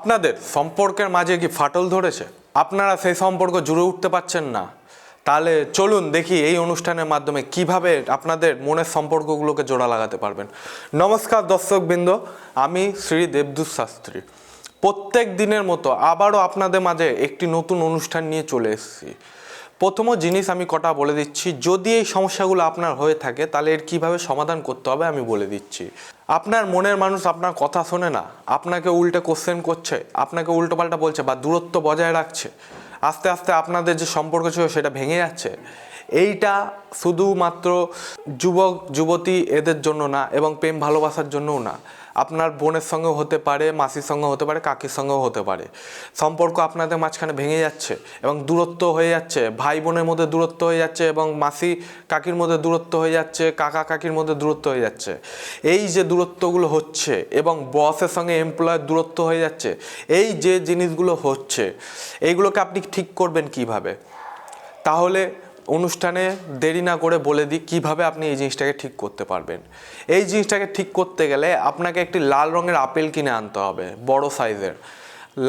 আপনাদের সম্পর্কের মাঝে কি ফাটল ধরেছে? আপনারা সেই সম্পর্ক জুড়ে উঠতে পারছেন না? তাহলে চলুন দেখি এই অনুষ্ঠানের মাধ্যমে কিভাবে আপনাদের মনের সম্পর্কগুলোকে জোড়া লাগাতে পারবেন। নমস্কার দর্শকবৃন্দ, আমি শ্রী দেবদূত শাস্ত্রী। প্রত্যেক দিনের মতো আবারও আপনাদের মাঝে একটি নতুন অনুষ্ঠান নিয়ে চলে এসেছি। প্রথম জিনিস আমি কটা বলে দিচ্ছি, যদি এই সমস্যাগুলো আপনার হয়ে থাকে তাহলে এর কীভাবে সমাধান করতে হবে আমি বলে দিচ্ছি। আপনার মনের মানুষ আপনার কথা শোনে না, আপনাকে উল্টে কোশ্চেন করছে, আপনাকে উল্টোপাল্টা বলছে বা দূরত্ব বজায় রাখছে, আস্তে আস্তে আপনাদের যে সম্পর্ক ছিল সেটা ভেঙে যাচ্ছে। এইটা শুধুমাত্র যুবক যুবতী এদের জন্য না এবং প্রেম ভালোবাসার জন্যও না, আপনার বোনের সঙ্গেও হতে পারে, মাসির সঙ্গেও হতে পারে, কাকির সঙ্গেও হতে পারে। সম্পর্ক আপনাদের মাঝখানে ভেঙে যাচ্ছে এবং দূরত্ব হয়ে যাচ্ছে, ভাই বোনের মধ্যে দূরত্ব হয়ে যাচ্ছে এবং মাসি কাকির মধ্যে দূরত্ব হয়ে যাচ্ছে, কাকা কাকির মধ্যে দূরত্ব হয়ে যাচ্ছে। এই যে দূরত্বগুলো হচ্ছে এবং বসের সঙ্গে এমপ্লয়ের দূরত্ব হয়ে যাচ্ছে, এই যে জিনিসগুলো হচ্ছে এইগুলোকে আপনি ঠিক করবেন কিভাবে? তাহলে অনুষ্ঠানে দেরি না করে বলে দিই কীভাবে আপনি এই জিনিসটাকে ঠিক করতে পারবেন। এই জিনিসটাকে ঠিক করতে গেলে আপনাকে একটি লাল রঙের আপেল কিনে আনতে হবে, বড় সাইজের।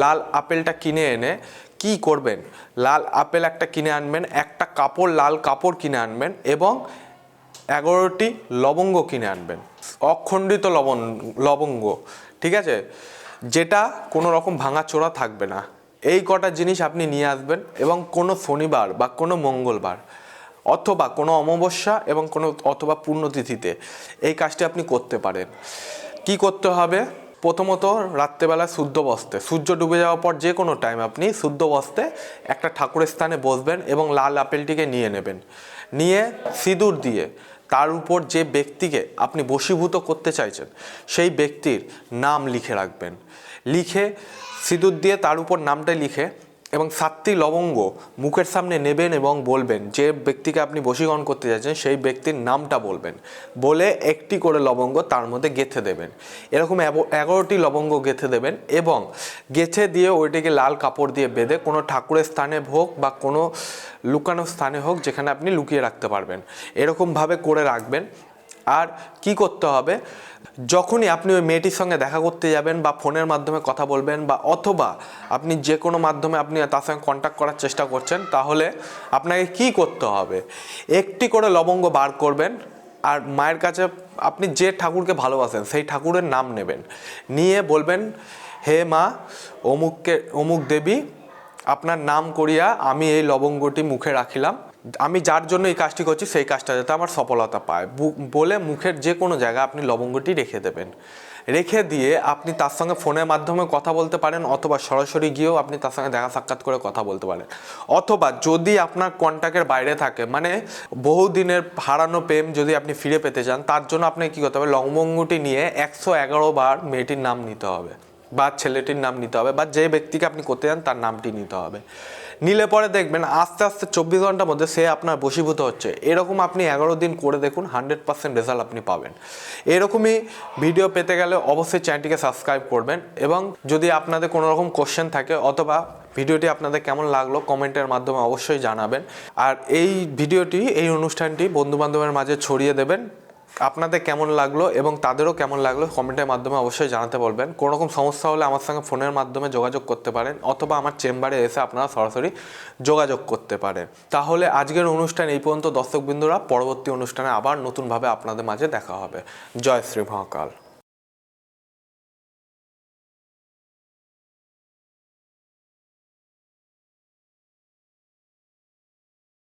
লাল আপেলটা কিনে এনে কি করবেন, লাল আপেল একটা কিনে আনবেন, একটা কাপড়, লাল কাপড় কিনে আনবেন এবং 11টি লবঙ্গ কিনে আনবেন, অখণ্ডিত লবঙ্গ, ঠিক আছে, যেটা কোনো রকম ভাঙাচোরা থাকবে না। এই কটা জিনিস আপনি নিয়ে আসবেন এবং কোনো শনিবার বা কোনো মঙ্গলবার অথবা কোনো অমাবস্যা এবং কোনো অথবা পুণ্যতিথিতে এই কাজটি আপনি করতে পারেন। কি করতে হবে? প্রথমত রাত্রেবেলা শুদ্ধ বস্তে, সূর্য ডুবে যাওয়ার পর যে কোনো টাইম আপনি শুদ্ধ বস্তে একটা ঠাকুরের স্থানে বসবেন এবং লাল আপেলটিকে নিয়ে নেবেন। নিয়ে সিঁদুর দিয়ে তার উপর যে ব্যক্তিকে আপনি বশীভূত করতে চাইছেন সেই ব্যক্তির নাম লিখে রাখবেন। লিখে সিঁদুর দিয়ে তার উপর নামটা লিখে এবং 7টি লবঙ্গ মুখের সামনে নেবেন এবং বলবেন, যে ব্যক্তিকে আপনি বশীকরণ করতে চাইছেন সেই ব্যক্তির নামটা বলবেন, বলে একটি করে লবঙ্গ তার মধ্যে গেঁথে দেবেন। এরকম 11টি লবঙ্গ গেঁথে দেবেন এবং গেঁথে দিয়ে ওইটিকে লাল কাপড় দিয়ে বেঁধে কোনো ঠাকুরের স্থানে হোক বা কোনো লুকানো স্থানে হোক যেখানে আপনি লুকিয়ে রাখতে পারবেন, এরকমভাবে করে রাখবেন। আর কি করতে হবে, যখনই আপনি ওই মেয়েটির সঙ্গে দেখা করতে যাবেন বা ফোনের মাধ্যমে কথা বলবেন বা অথবা আপনি যে কোনো মাধ্যমে আপনি তার সঙ্গে কন্ট্যাক্ট করার চেষ্টা করছেন, তাহলে আপনাকে কি করতে হবে, একটি করে লবঙ্গ বার করবেন আর মায়ের কাছে আপনি যে ঠাকুরকে ভালোবাসেন সেই ঠাকুরের নাম নেবেন। নিয়ে বলবেন, হে মা অমুক দেবী, আপনার নাম করিয়া আমি এই লবঙ্গটি মুখে রাখিলাম, আমি যার জন্য এই কাজটি করছি সেই কাজটা যাতে আমার সফলতা পায়, বলে মুখের যে কোনো জায়গায় আপনি লবঙ্গটি রেখে দেবেন। রেখে দিয়ে আপনি তার সঙ্গে ফোনের মাধ্যমে কথা বলতে পারেন অথবা সরাসরি গিয়েও আপনি তার সঙ্গে দেখা সাক্ষাৎ করে কথা বলতে পারেন। অথবা যদি আপনার কন্ট্যাক্টের বাইরে থাকে, মানে বহুদিনের হারানো প্রেম যদি আপনি ফিরে পেতে চান, তার জন্য আপনাকে কী করতে হবে, লবঙ্গটি নিয়ে 111 বার মেয়েটির নাম নিতে হবে বা ছেলেটির নাম নিতে হবে বা যে ব্যক্তিকে আপনি করতে চান তার নামটি নিতে হবে। নিলে পরে দেখবেন আস্তে আস্তে 24 ঘন্টার মধ্যে সে আপনার বশীভূত হচ্ছে। এরকম আপনি 11 দিন করে দেখুন, 100% রেজাল্ট আপনি পাবেন। এরকমই ভিডিও পেতে গেলে অবশ্যই চ্যানেলটিকে সাবস্ক্রাইব করবেন এবং যদি আপনাদের কোনো রকম কোশ্চেন থাকে অথবা ভিডিওটি আপনাদের কেমন লাগলো কমেন্টের মাধ্যমে অবশ্যই জানাবেন। আর এই ভিডিওটি, এই অনুষ্ঠানটি বন্ধুবান্ধবের মাঝে ছড়িয়ে দেবেন। আপনাদের কেমন লাগলো এবং তাদেরও কেমন লাগলো কমেন্টের মাধ্যমে অবশ্যই জানাতে বলবেন। কোনো রকম সমস্যা হলে আমার সঙ্গে ফোনের মাধ্যমে যোগাযোগ করতে পারেন অথবা আমার চেম্বারে এসে আপনারা সরাসরি যোগাযোগ করতে পারেন। তাহলে আজকের অনুষ্ঠান এই পর্যন্ত দর্শকবৃন্দরা, পরবর্তী অনুষ্ঠানে আবার নতুনভাবে আপনাদের মাঝে দেখা হবে। জয় শ্রী মহাকাল।